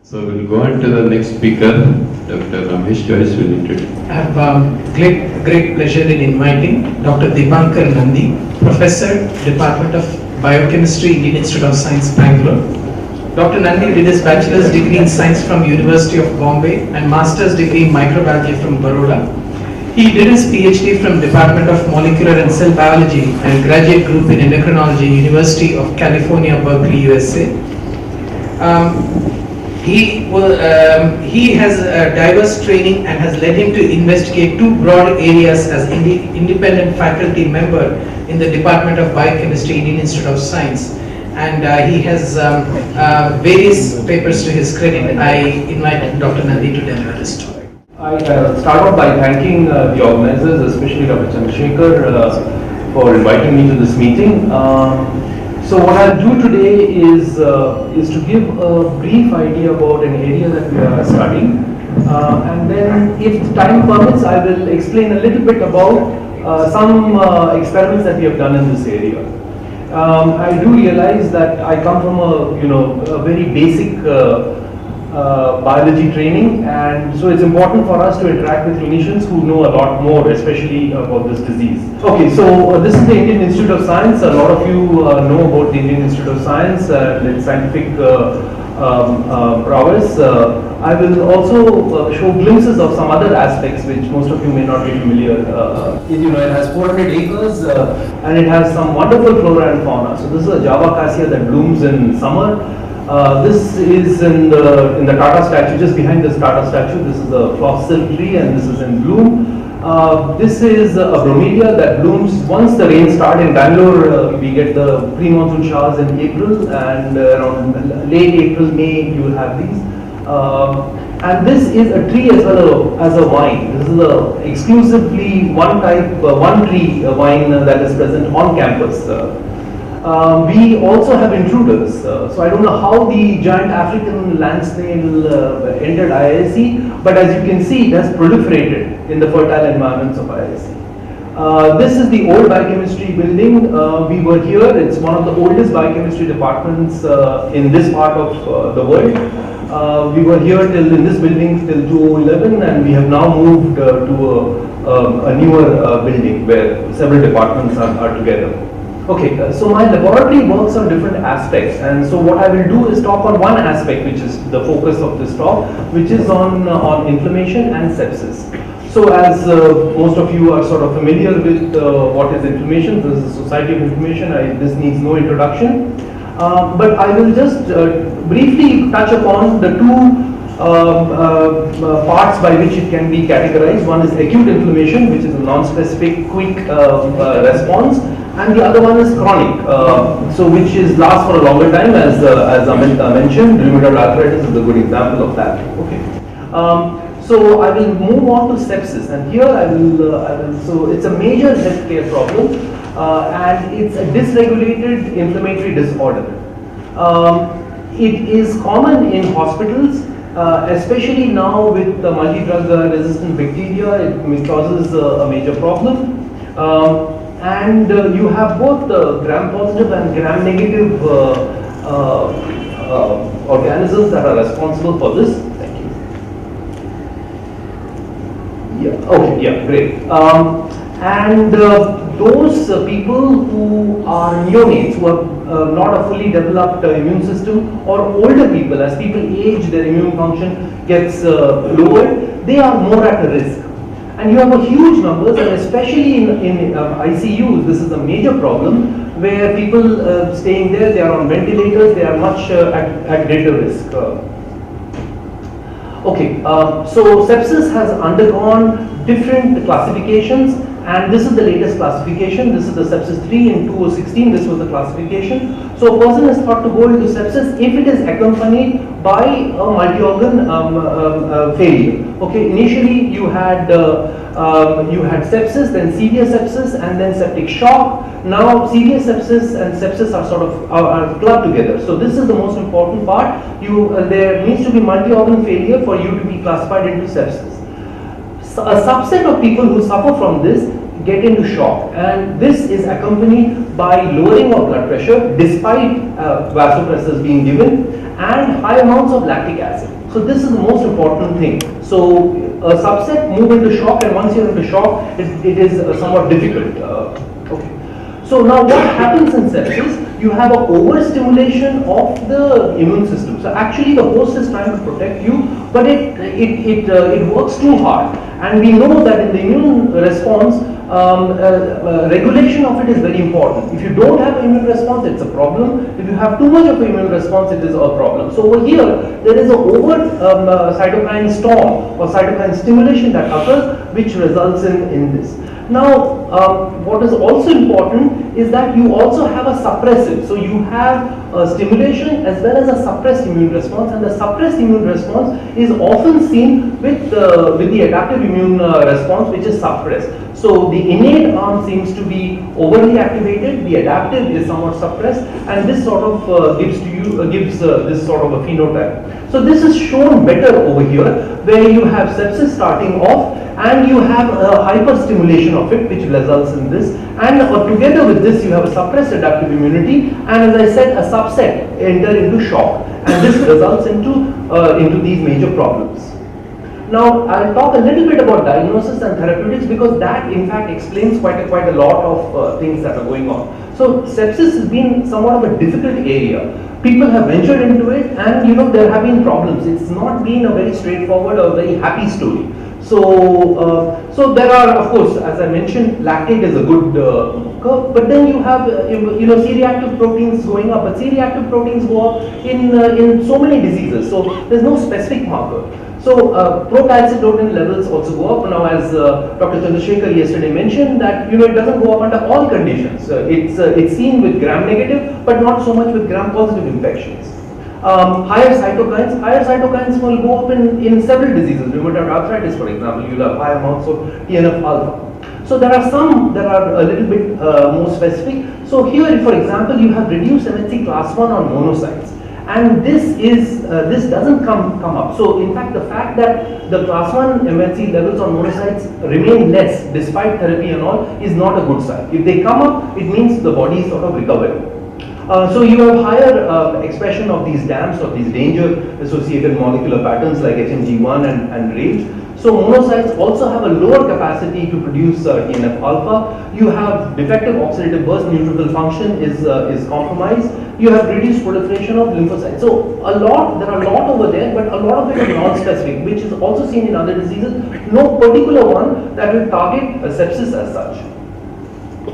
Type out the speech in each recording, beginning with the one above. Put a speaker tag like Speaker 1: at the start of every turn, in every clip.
Speaker 1: So we'll go on to the next speaker, Dr. Ramesh Joyce will introduce.
Speaker 2: I have great pleasure in inviting Dr. Dipankar Nandi, Professor, Department of Biochemistry, Indian Institute of Science, Bangalore. Dr. Nandi did his bachelor's degree in science from University of Bombay and master's degree in microbiology from Baroda. He did his PhD from Department of Molecular and Cell Biology and graduate group in endocrinology, University of California, Berkeley, USA. He has a diverse training and has led him to investigate two broad areas as independent faculty member in the Department of Biochemistry, Indian Institute of Science. And he has various papers to his credit. I invite Dr. Nandi to deliver his talk.
Speaker 3: I start off by thanking the organizers, especially Dr. Chandrasekhar, for inviting me to this meeting. So what I'll do today is to give a brief idea about an area that we are studying, and then if time permits, I will explain a little bit about some experiments that we have done in this area. I do realize that I come from a very basic biology training, and so it's important for us to interact with clinicians who know a lot more, especially about this disease. Okay, so this is the Indian Institute of Science. A lot of you know about the Indian Institute of Science and its scientific prowess. I will also show glimpses of some other aspects which most of you may not be familiar. It has 400 acres and it has some wonderful flora and fauna. So this is a Java cassia that blooms in summer. This is in the Tata statue, just behind this Tata statue. This is a floss silk tree and this is in bloom. This is a bromelia that blooms once the rains start. In Bangalore, we get the pre-monsoon showers in April, and around late April, May, you will have these. And this is a tree as well as a wine. This is exclusively one tree wine that is present on campus. We also have intruders, so I don't know how the giant African land snail entered IISc, but as you can see, it has proliferated in the fertile environments of IISc. This is the old biochemistry building. We were here. It's one of the oldest biochemistry departments in this part of the world. We were here in this building till 2011, and we have now moved to a newer building where several departments are together. Okay, so my laboratory works on different aspects, and so what I will do is talk on one aspect, which is the focus of this talk, which is on inflammation and sepsis. So as most of you are sort of familiar with what is inflammation, this is the Society of Inflammation, this needs no introduction. But I will just briefly touch upon the two parts by which it can be categorized. One is acute inflammation, which is a non-specific, quick response, and the other one is chronic, so which lasts for a longer time, as Amit mentioned. Rheumatoid arthritis is a good example of that. Okay. So I will move on to sepsis, and here I will. So it's a major healthcare problem, and it's a dysregulated inflammatory disorder. It is common in hospitals, especially now with the multi-drug resistant bacteria. It causes a major problem. And you have both gram-positive and gram-negative organisms that are responsible for this. Thank you. Yeah. Okay. Yeah. Great. And those people who are neonates, who have not a fully developed immune system, or older people, as people age, their immune function gets lowered, they are more at risk. And you have a huge numbers, and especially in ICUs, this is a major problem, where people staying there, they are on ventilators, they are much at greater risk. Okay, so sepsis has undergone different classifications, and this is the latest classification. This is the sepsis 3 in 2016. This was the classification. So a person is thought to go into sepsis if it is accompanied by a multi-organ failure. Okay, initially you had sepsis, then severe sepsis, and then septic shock. Now severe sepsis and sepsis are sort of are clubbed together. So this is the most important part. There needs to be multi-organ failure for you to be classified into sepsis. So a subset of people who suffer from this get into shock, and this is accompanied by lowering of blood pressure despite vasopressors being given, and high amounts of lactic acid. So this is the most important thing. So a subset move into shock, and once you're into shock, it is somewhat difficult. Okay. So now what happens in sepsis? You have an overstimulation of the immune system. So actually the host is trying to protect you, but it works too hard. And we know that in the immune response, regulation of it is very important. If you don't have an immune response, it's a problem. If you have too much of an immune response, it is a problem. So over here, there is an overt cytokine storm or cytokine stimulation that occurs, which results in this. Now, what is also important is that you also have a suppressive. So you have a stimulation as well as a suppressed immune response, and the suppressed immune response is often seen with the adaptive immune response, which is suppressed. So the innate arm seems to be overly activated, the adaptive is somewhat suppressed, and this sort of gives this sort of a phenotype. So this is shown better over here, where you have sepsis starting off, and you have a hyperstimulation of it, which results in this, and together with this you have a suppressed adaptive immunity, and as I said, a subset enter into shock, and this results into these major problems. Now I'll talk a little bit about diagnosis and therapeutics, because that in fact explains quite a lot of things that are going on. So sepsis has been somewhat of a difficult area. People have ventured into it, and there have been problems. It's not been a very straightforward or very happy story. So there are, of course, as I mentioned, lactate is a good curve, but then you have C-reactive proteins going up, but C-reactive proteins go up in so many diseases, so there's no specific marker. So procalcitonin levels also go up. Now, as Dr. Chandrasekhar yesterday mentioned, that it doesn't go up under all conditions. It's seen with gram-negative, but not so much with gram-positive infections. Higher cytokines will go up in several diseases. Rheumatoid arthritis, for example, you'll have high amounts of TNF-alpha. So there are some that are a little bit more specific. So here, for example, you have reduced MHC class 1 on monocytes, and this doesn't come up. So in fact, the fact that the class 1 MHC levels on monocytes remain less despite therapy and all is not a good sign. If they come up, it means the body is sort of recovering. So you have higher expression of these DAMs, or these danger-associated molecular patterns like HMG1 and RAGE. So monocytes also have a lower capacity to produce TNF-alpha. You have defective oxidative burst neutrophil function is compromised. You have reduced proliferation of lymphocytes. So there are a lot over there, but a lot of it is non-specific, which is also seen in other diseases. No particular one that will target sepsis as such.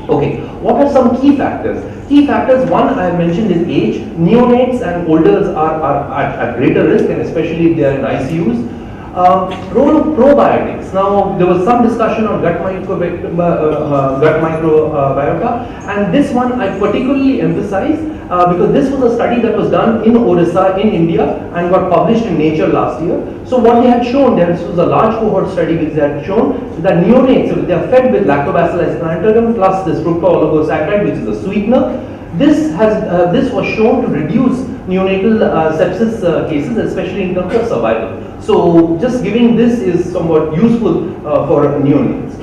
Speaker 3: Okay, what are some key factors? Key factors, one I mentioned is age. Neonates and olders are at greater risk, and especially if they are in ICUs. Role of probiotics. Now, there was some discussion on gut microbiota, and this one I particularly emphasize because this was a study that was done in Orissa in India and got published in Nature last year. So what they had shown, this was a large cohort study which they had shown that neonates, if they are fed with lactobacillus plantarum plus this fructooligosaccharides, which is a sweetener, this was shown to reduce neonatal sepsis cases, especially in terms of survival. So just giving this is somewhat useful for neonates.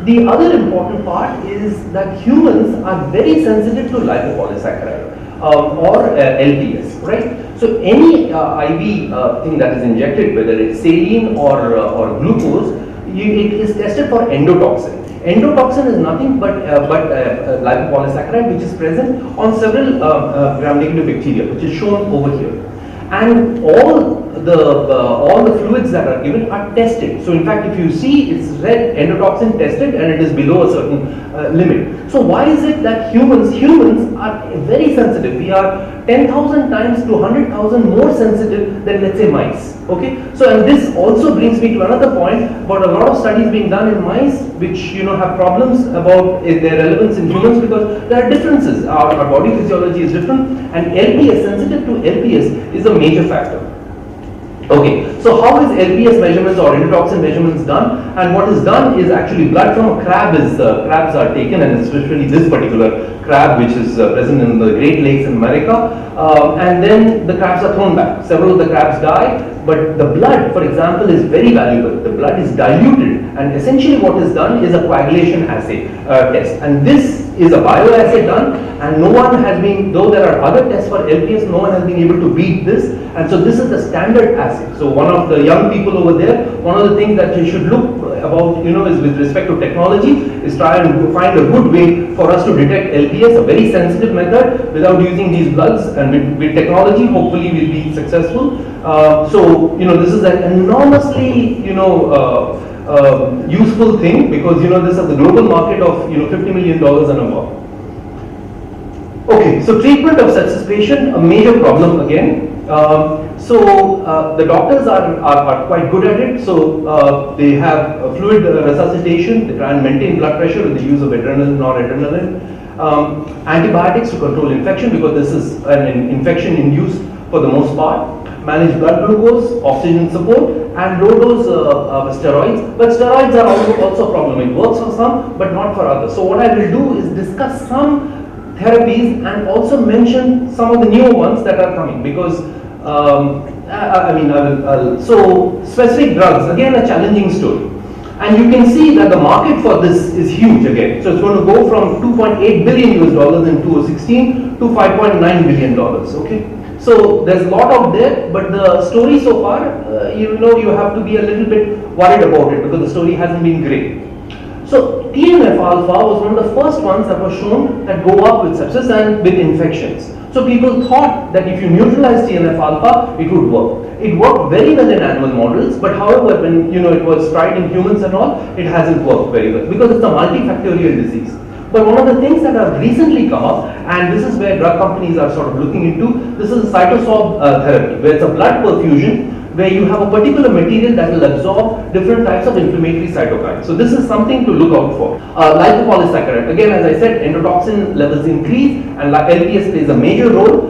Speaker 3: The other important part is that humans are very sensitive to lipopolysaccharide or LPS, right? So any IV thing that is injected, whether it's saline or glucose, it is tested for endotoxin. Endotoxin is nothing but lipopolysaccharide, which is present on several gram-negative bacteria, which is shown over here. And all the fluids that are given are tested. So in fact, if you see, it's red, endotoxin tested, and it is below a certain limit. So why is it that humans are very sensitive? We are 10,000 times to 100,000 more sensitive than, let's say, mice. Okay, so and this also brings me to another point about a lot of studies being done in mice, which have problems about their relevance in humans, because there are differences. Our body physiology is different, and LPS, sensitive to LPS, is a major factor. Okay, so how is LPS measurements or endotoxin measurements done? And what is done is actually blood from a crab crabs are taken, and especially this particular crab, which is present in the Great Lakes in America, and then the crabs are thrown back. Several of the crabs die. but the blood, for example, is very valuable. The blood is diluted, and essentially what is done is a coagulation assay test, and this is a bioassay done, and no one has been, though there are other tests for LPS, no one has been able to beat this, and so this is the standard assay. So one of the young people over there, one of the things that you should look about, is with respect to technology, is try and find a good way for us to detect LPS, a very sensitive method, without using these bloods, and with technology, hopefully we'll be successful. So, this is an enormously, useful thing, because this is the global market of $50 million and above. Okay, so treatment of sepsis patient, a major problem again. The doctors are quite good at it. So they have fluid resuscitation. They try and maintain blood pressure with the use of adrenaline or adrenaline. Antibiotics to control infection, because this is an infection induced for the most part. Manage blood glucose, oxygen support, and low dose steroids. But steroids are also a problem. It works for some, but not for others. So what I will do is discuss some therapies and also mention some of the newer ones that are coming, because so specific drugs, again a challenging story. And you can see that the market for this is huge again. So it's going to go from $2.8 billion in 2016 to $5.9 billion. Okay. So there's a lot out there, but the story so far, you have to be a little bit worried about it, because the story hasn't been great. So TNF alpha was one of the first ones that was shown that go up with sepsis and with infections. So people thought that if you neutralize TNF alpha, it would work. It worked very well in animal models, but however, when it was tried in humans and all, it hasn't worked very well, because it's a multifactorial disease. But one of the things that have recently come up, and this is where drug companies are sort of looking into, this is a cytosorb therapy, where it's a blood perfusion, where you have a particular material that will absorb different types of inflammatory cytokines. So this is something to look out for. Lipopolysaccharide, again, as I said, endotoxin levels increase, and LPS plays a major role.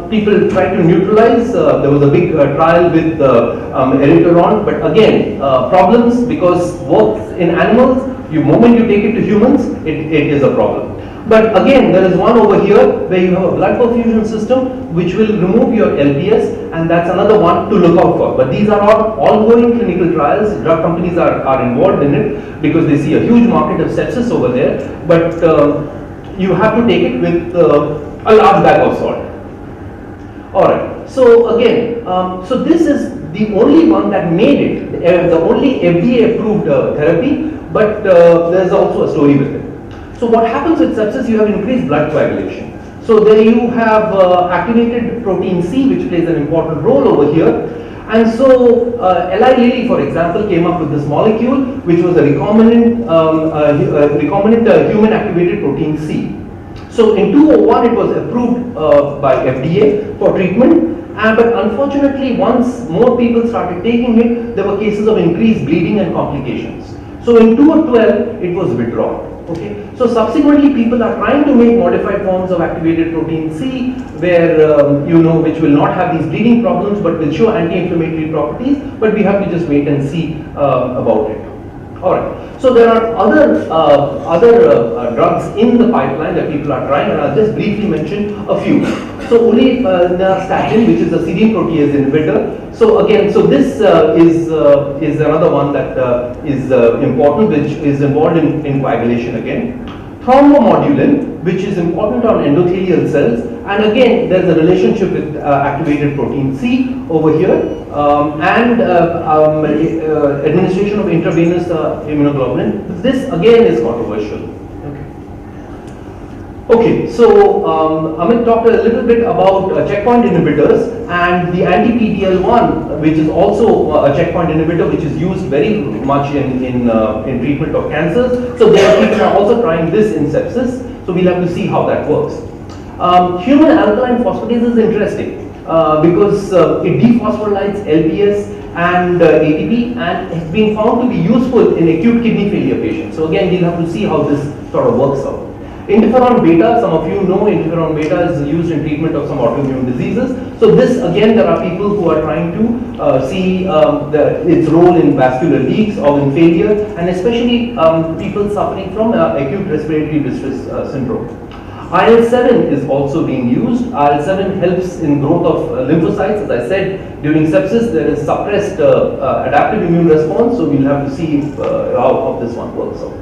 Speaker 3: People try to neutralize. There was a big trial with eritaron, but again, problems, because works in animals. The moment you take it to humans, it is a problem. But again, there is one over here where you have a blood perfusion system which will remove your LPS, and that's another one to look out for. But these are all ongoing clinical trials. Drug companies are involved in it, because they see a huge market of sepsis over there. But you have to take it with a large bag of salt. Alright, so again, so this is the only one that made it, the only FDA approved therapy, but there's also a story with it. So what happens with sepsis, you have increased blood coagulation. So there you have activated protein C, which plays an important role over here. And so Eli Lilly, for example, came up with this molecule, which was a recombinant human activated protein C. So in 2001, it was approved by FDA for treatment. But unfortunately, once more people started taking it, there were cases of increased bleeding and complications. So in 2012, it was withdrawn. Okay. So subsequently, people are trying to make modified forms of activated protein C, where which will not have these bleeding problems, but will show anti-inflammatory properties. But we have to just wait and see about it. All right. So there are other drugs in the pipeline that people are trying, and I'll just briefly mention a few. So statin, which is a serine protease inhibitor. So again, so this is another one that is important, which is involved in coagulation again. Thrombomodulin, which is important on endothelial cells, and again there's a relationship with activated protein C over here, and administration of intravenous immunoglobulin. This again is controversial. Okay, so Amit talked a little bit about checkpoint inhibitors and the anti-PD-L1, which is also a checkpoint inhibitor, which is used very much in treatment of cancers. So there people are also trying this in sepsis. So we'll have to see how that works. Human alkaline phosphatase is interesting because it dephosphorylates LPS and ATP, and has been found to be useful in acute kidney failure patients. So again, we'll have to see how this sort of works out. Interferon beta, some of you know interferon beta is used in treatment of some autoimmune diseases. So this again, there are people who are trying to see its role in vascular leaks, organ failure, and especially people suffering from acute respiratory distress syndrome. IL-7 is also being used. IL-7 helps in growth of lymphocytes. As I said, during sepsis there is suppressed adaptive immune response, so we'll have to see how this one works out.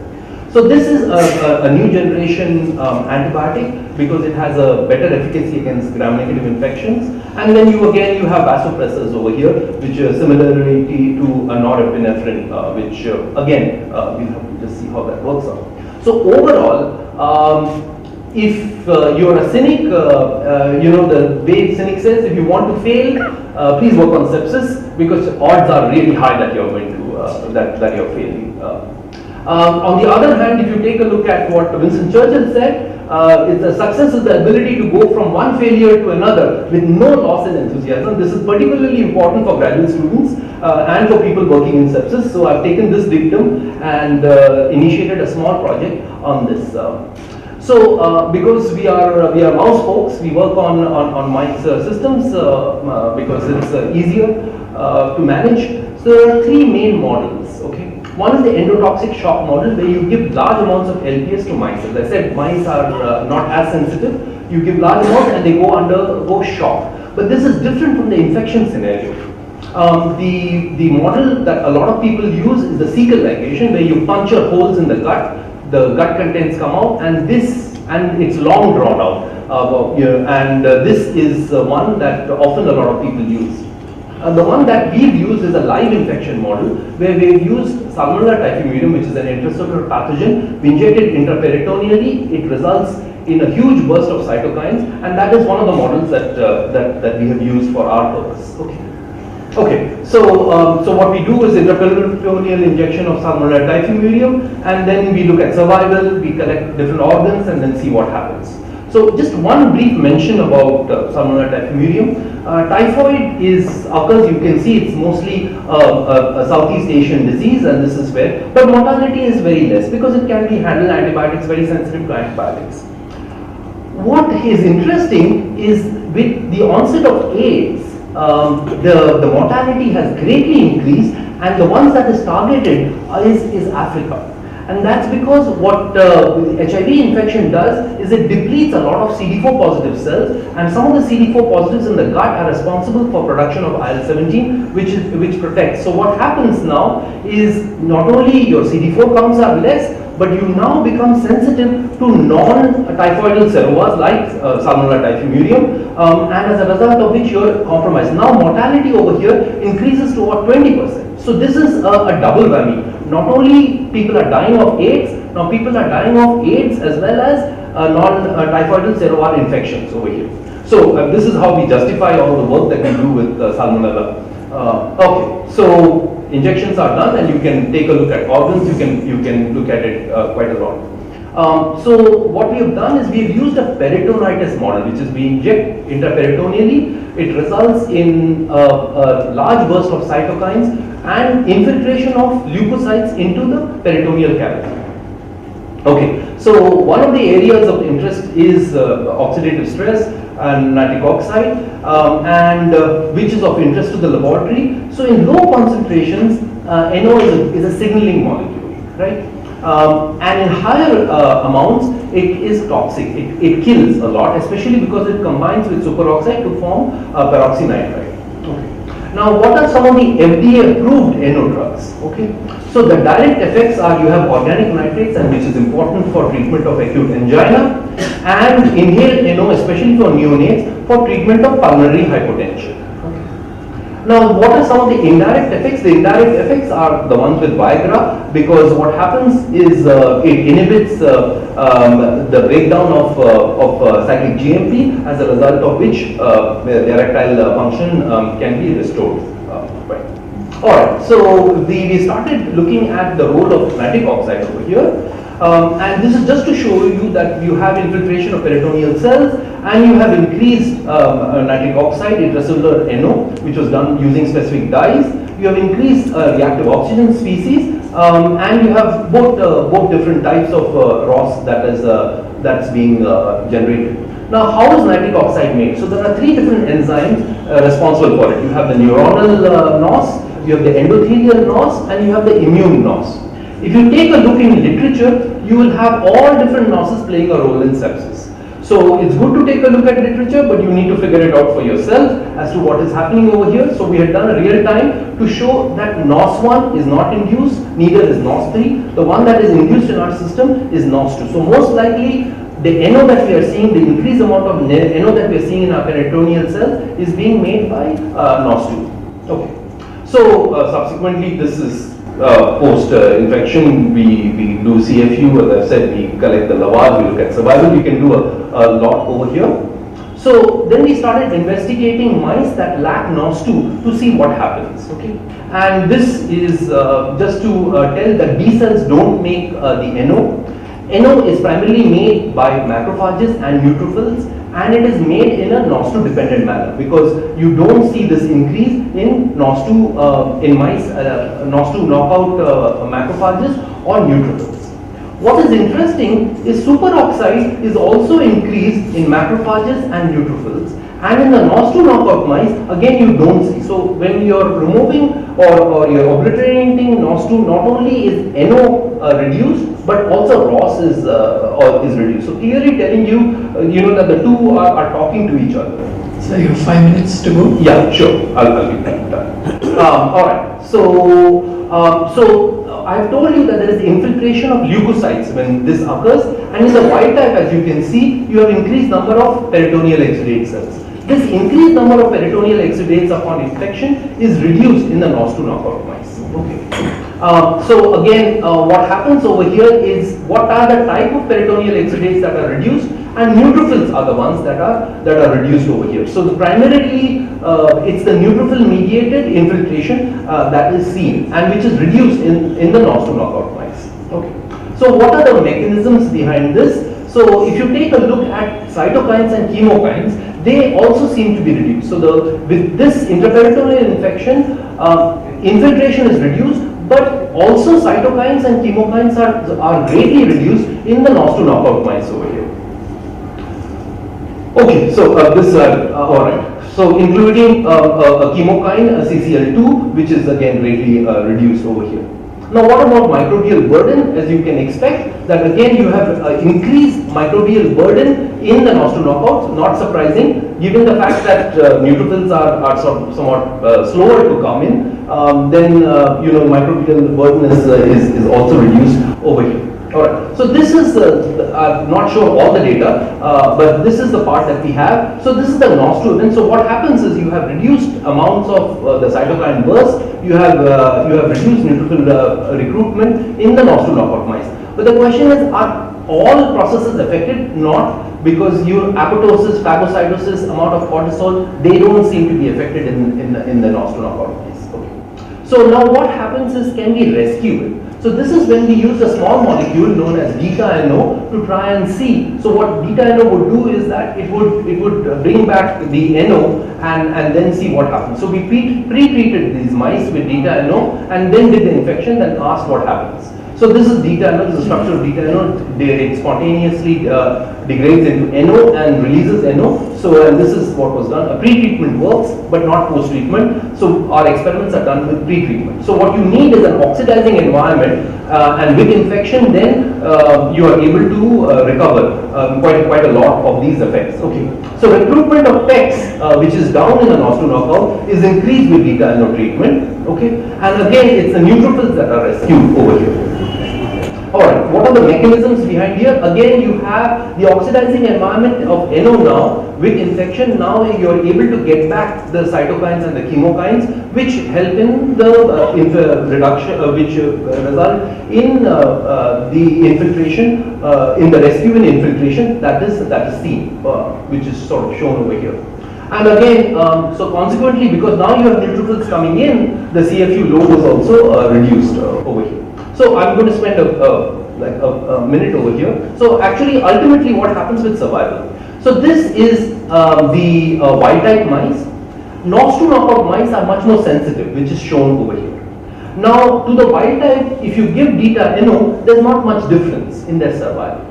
Speaker 3: So this is a new generation antibiotic because it has a better efficacy against gram-negative infections. And then you have vasopressors over here, which are similarity to a norepinephrine, which again we'll have to just see how that works out. So overall, if you're a cynic, the way cynic says, if you want to fail, please work on sepsis because odds are really high that you're going to that you're failing. On the other hand, if you take a look at what Winston Churchill said, success is the ability to go from one failure to another with no loss in enthusiasm. This is particularly important for graduate students and for people working in sepsis. So I've taken this dictum and initiated a small project on this. Because we are mouse folks, we work on mice systems because it's easier to manage. So there are three main models. Okay. One is the endotoxic shock model, where you give large amounts of LPS to mice. As I said, mice are not as sensitive. You give large amounts and they go shock. But this is different from the infection scenario. The model that a lot of people use is the cecal ligation, where you puncture holes in the gut contents come out, and it's long drawn out. This is one that often a lot of people use. The one that we've used is a live infection model, where we've used Salmonella typhimurium, which is an intracellular pathogen. We inject it intraperitoneally. It results in a huge burst of cytokines, and that is one of the models that we have used for our purpose. Okay. So what we do is intraperitoneal injection of Salmonella typhimurium, and then we look at survival. We collect different organs and then see what happens. So just one brief mention about Salmonella typhimurium. Typhoid occurs, you can see it's mostly a Southeast Asian disease, and this is where, but mortality is very less because it can be handled antibiotics, very sensitive to antibiotics. What is interesting is with the onset of AIDS, the mortality has greatly increased, and the ones that is targeted is Africa. And that's because what HIV infection does is it depletes a lot of CD4 positive cells, and some of the CD4 positives in the gut are responsible for production of IL-17, which protects. So what happens now is not only your CD4 counts are less, but you now become sensitive to non-typhoidal seroas like Salmonella typhimurium, and as a result of which you're compromised. Now mortality over here increases to about 20%. So this is a double whammy. Not only people are dying of AIDS, now people are dying of AIDS as well as non-typhoidal serovar infections over here. So this is how we justify all the work that we do with Salmonella. Okay, so injections are done, and you can take a look at organs. You can look at it quite a lot. So what we have done is we have used a peritonitis model, which is we inject intraperitoneally. It results in a large burst of cytokines and infiltration of leukocytes into the peritoneal cavity. Okay, so one of the areas of interest is oxidative stress and nitric oxide, which is of interest to the laboratory. So in low concentrations, NO is a signaling molecule, right? And in higher amounts, it is toxic. It kills a lot, especially because it combines with superoxide to form peroxynitride. Okay. Now, what are some of the FDA-approved NO drugs? Okay. So the direct effects are you have organic nitrates, and which is important for treatment of acute angina, and inhaled NO, especially for neonates, for treatment of pulmonary hypertension. Now, what are some of the indirect effects? The indirect effects are the ones with Viagra, because what happens is it inhibits the breakdown of cyclic GMP, as a result of which the erectile function can be restored. Right. Alright, so we started looking at the role of nitric oxide over here. And this is just to show you that you have infiltration of peritoneal cells, and you have increased nitric oxide, intracellular NO, which was done using specific dyes. You have increased reactive oxygen species, and you have both different types of ROS that's being generated. Now, how is nitric oxide made? So there are three different enzymes responsible for it. You have the neuronal NOS, you have the endothelial NOS, and you have the immune NOS. If you take a look in literature, you will have all different NOSes playing a role in sepsis. So it's good to take a look at literature, but you need to figure it out for yourself as to what is happening over here. So we had done a real time to show that NOS1 is not induced, neither is NOS3. The one that is induced in our system is NOS2. So most likely the NO that we are seeing, the increased amount of NO that we are seeing in our peritoneal cells is being made by NOS2. Okay. So subsequently, this is post-infection. We do CFU, as I've said, we collect the lavage, we look at survival. You can do a lot over here. So then we started investigating mice that lack NOS2 to see what happens. Okay, and this is just to tell that B cells don't make the NO. NO is primarily made by macrophages and neutrophils, and it is made in a NOS2 dependent manner, because you don't see this increase in NOS2 in mice, NOS2 knockout macrophages or neutrophils. What is interesting is superoxide is also increased in macrophages and neutrophils, and in the NOS2 knockout mice, again you don't see. So when you're removing or you're obliterating NOS2, not only is NO reduced, but also ROS is reduced. So clearly telling you, that the two are talking to each other.
Speaker 2: So you have 5 minutes to go?
Speaker 3: Yeah, sure. I'll be done. All right. So I've told you that there is infiltration of leukocytes when this occurs, and in the wild type, as you can see, you have increased number of peritoneal exudate cells. This increased number of peritoneal exudates upon infection is reduced in the NOS2 knockout mice. Okay. So again, what happens over here is what are the type of peritoneal exudates that are reduced, and neutrophils are the ones that are reduced over here. So primarily, it's the neutrophil mediated infiltration that is seen, and which is reduced in the NOS2 knockout mice. Okay. So what are the mechanisms behind this? So if you take a look at cytokines and chemokines, they also seem to be reduced. So with this intraperitoneal infection, infiltration is reduced, but also cytokines and chemokines are greatly reduced in the NOS2 knockout mice over here. Okay, so this all right. So including a chemokine, CCL2, which is again greatly reduced over here. Now what about microbial burden? As you can expect, that again you have increased microbial burden in the NOS2 knockouts, not surprising, given the fact that neutrophils are somewhat slower to come in, then microbial burden is also reduced over here. Alright, so this is, I'm not sure all the data, but this is the part that we have. So this is the NOS2 event. So what happens is you have reduced amounts of the cytokine burst, you have reduced neutrophil recruitment in the NOS2 knockout mice. But the question is, are all processes affected? Not, because your apoptosis, phagocytosis, amount of cortisol, they don't seem to be affected in the NOS2 knockout mice. Okay. So now what happens is, can we rescue it? So this is when we use a small molecule known as beta-NO to try and see. So what beta-NO would do is that it would bring back the NO and then see what happens. So we pre-treated these mice with beta-NO and then did the infection and asked what happens. So this is beta-NO, this is the structure of beta-NO. It spontaneously degrades into NO and releases NO. So and this is what was done. A pre-treatment works, but not post-treatment. So our experiments are done with pre-treatment. So what you need is an oxidizing environment, and with infection, then you are able to recover quite a lot of these effects. Okay. So recruitment of PEX, which is down in the NOS2 knockout, is increased with beta-NO treatment. Okay. And again, it's the neutrophils that are rescued over here. Alright, what are the mechanisms behind here? Again, you have the oxidizing environment of NO now. With infection, now you're able to get back the cytokines and the chemokines, which help in the reduction, which result in the infiltration, in the rescue and infiltration that is seen, which is sort of shown over here. And again, so consequently, because now you have neutrophils coming in, the CFU load is also reduced over here. So I'm going to spend a minute over here. So actually, ultimately, what happens with survival? So this is the wild type mice. NOS2 knockout mice are much more sensitive, which is shown over here. Now, to the wild type, if you give beta-NO, there's not much difference in their survival.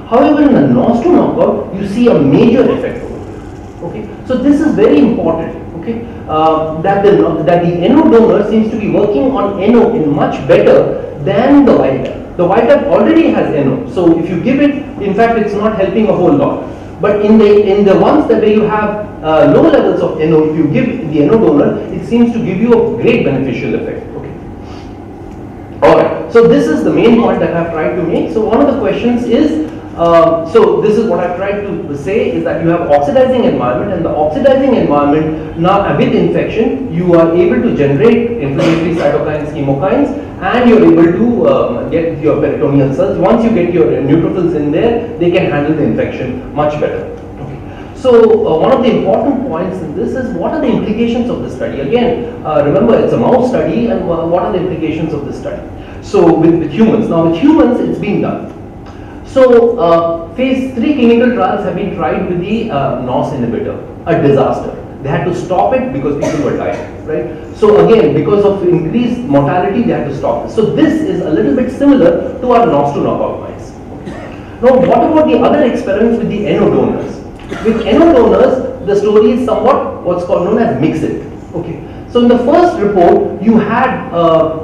Speaker 3: However, in the NOS2 knockout, you see a major effect over here. Okay, so this is very important. Okay, that the NO donor seems to be working on NO in much better than the wild type. The wild type already has NO, so if you give it, in fact, it's not helping a whole lot. But in the ones that where you have low levels of NO, if you give the NO donor, it seems to give you a great beneficial effect. Okay. Alright, so this is the main point that I've tried to make. So one of the questions is, so this is what I've tried to say, is that you have oxidizing environment, and the oxidizing environment, now with infection, you are able to generate inflammatory cytokines, chemokines, and you're able to get your peritoneal cells. Once you get your neutrophils in there, they can handle the infection much better. So one of the important points in this is, what are the implications of this study? Again, remember, it's a mouse study, and what are the implications of this study? So with humans, now with humans it's been done. So phase 3 clinical trials have been tried with the NOS inhibitor, a disaster. They had to stop it because people were dying, right? So again, because of increased mortality, they had to stop this. So this is a little bit similar to our NOS to knockout mice. Now, what about the other experiments with the NO donors? With NO donors, the story is somewhat what's called known as mixed. Okay. So in the first report, you had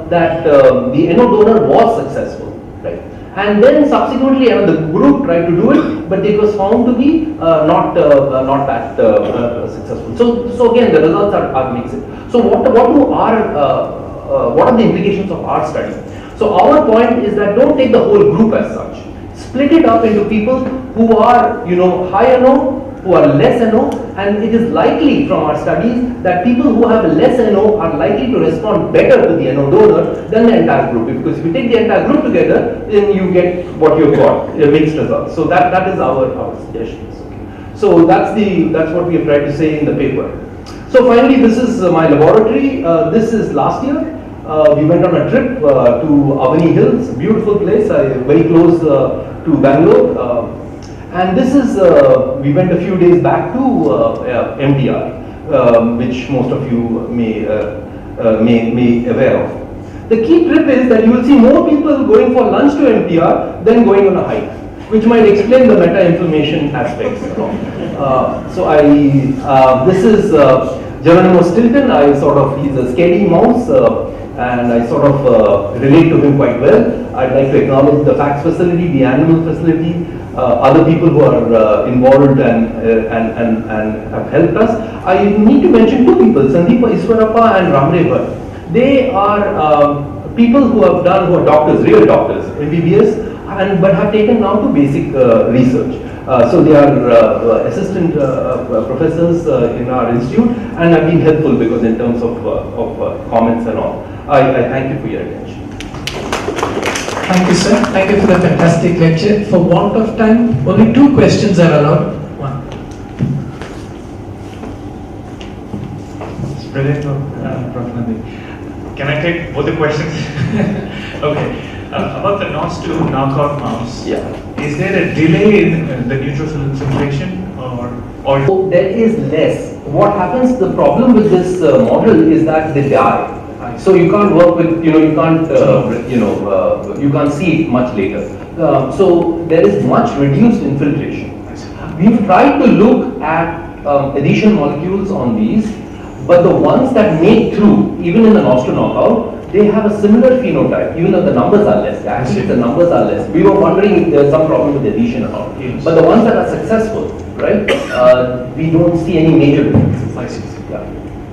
Speaker 3: that the NO donor was successful, right? And then subsequently another group tried to do it, but it was found to be not that successful. So again, the results are mixed. So what are the implications of our study? So our point is that don't take the whole group as such. Split it up into people who are, high NO, who are less NO, and it is likely from our studies that people who have less NO are likely to respond better to the NO donor than the entire group. Because if you take the entire group together, then you get what you've got, a mixed result. So that is our suggestions. Okay. So that's what we have tried to say in the paper. So finally, this is my laboratory. This is last year. We went on a trip to Avani Hills, beautiful place, very close to Bangalore. And this is, we went a few days back to MDR, which most of you may aware of. The key trip is that you will see more people going for lunch to MDR than going on a hike, which might explain the meta-inflammation aspects. This is Geronimo Stilton. He's a scaredy mouse, and I sort of relate to him quite well. I'd like to acknowledge the FACS facility, the animal facility, other people who are involved and have helped us. I need to mention two people, Sandeepa Iswarappa and Ramre Bhatt. They are people who are doctors, real doctors, MBBS, but have taken now to basic research. So they are assistant professors in our institute, and have been helpful because in terms of comments and all. I thank you for your attention.
Speaker 2: Thank you, sir. Thank you for the fantastic lecture. For want of time, only 2 questions are allowed. One.
Speaker 4: It's brilliant, Prof. Nandi. Can I take both the questions? Okay. About the NOS to knockout mouse.
Speaker 3: Yeah.
Speaker 4: Is there a delay in the neutrophil infiltration, or?
Speaker 3: So there is less. What happens? The problem with this model is that they die. So you can't work with, you can't see it much later. So there is much reduced infiltration. We've tried to look at adhesion molecules on these, but the ones that make through, even in the NOS to knockout, they have a similar phenotype, even though the numbers are less. Actually, the numbers are less. We were wondering if there's some problem with adhesion or not. Yes. But the ones that are successful, right, we don't see any major differences.
Speaker 4: I see.
Speaker 3: Yeah.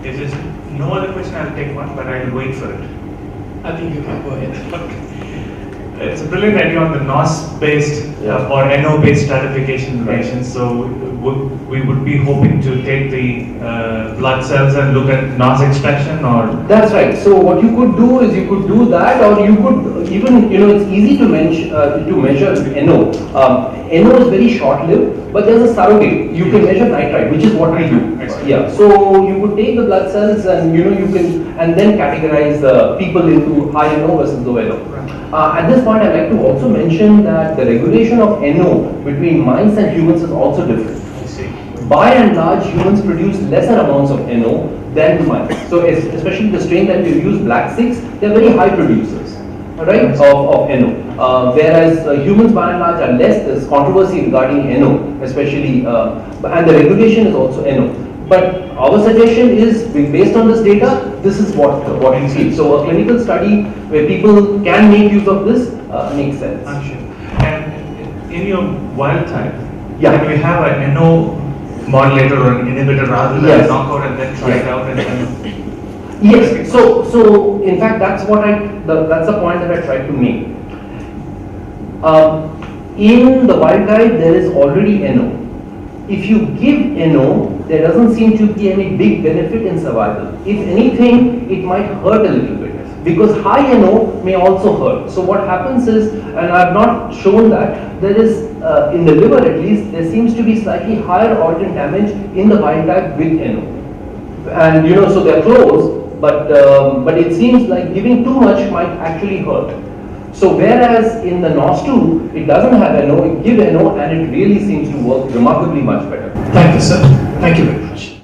Speaker 4: If there's no other question, I'll take one, but I'll wait for it.
Speaker 2: I think you can go ahead.
Speaker 4: Okay. It's a brilliant idea on the NOS-based or NO-based stratification relations. So we would be hoping to take the blood cells and look at NOS expression, or?
Speaker 3: That's right. So what you could do is you could do that, or you could even, it's easy to measure NO. NO is very short-lived, but there's a surrogate. You can measure nitrite, which is what we do. Yeah. So you could take the blood cells and you can then categorize people into high NO versus low NO. At this point, I'd like to also mention that the regulation of NO between mice and humans is also different. By and large, humans produce lesser amounts of NO than mice. So especially the strain that we use, Black 6, they're very high producers, right, of NO. Whereas humans by and large are less. There's controversy regarding NO, especially, and the regulation is also NO. But our suggestion is, based on this data, this is what we see. So a clinical study where people can make use of this makes sense.
Speaker 4: I'm sure. And in your wild type,
Speaker 3: Yeah.
Speaker 4: Can we have a NO modulator or an inhibitor rather than
Speaker 3: Yes.
Speaker 4: a knockout and then try it out and then?
Speaker 3: Yes, so in fact that's that's the point that I tried to make. In the wild type there is already NO. If you give NO, there doesn't seem to be any big benefit in survival. If anything, it might hurt a little bit because high NO may also hurt. So what happens is, and I've not shown that, there is in the liver at least, there seems to be slightly higher organ damage in the wild type with NO. And so they're close, but it seems like giving too much might actually hurt. So whereas in the NOS2, it doesn't have NO, it gives NO and it really seems to work remarkably much better.
Speaker 2: Thank you, sir. Thank you very much.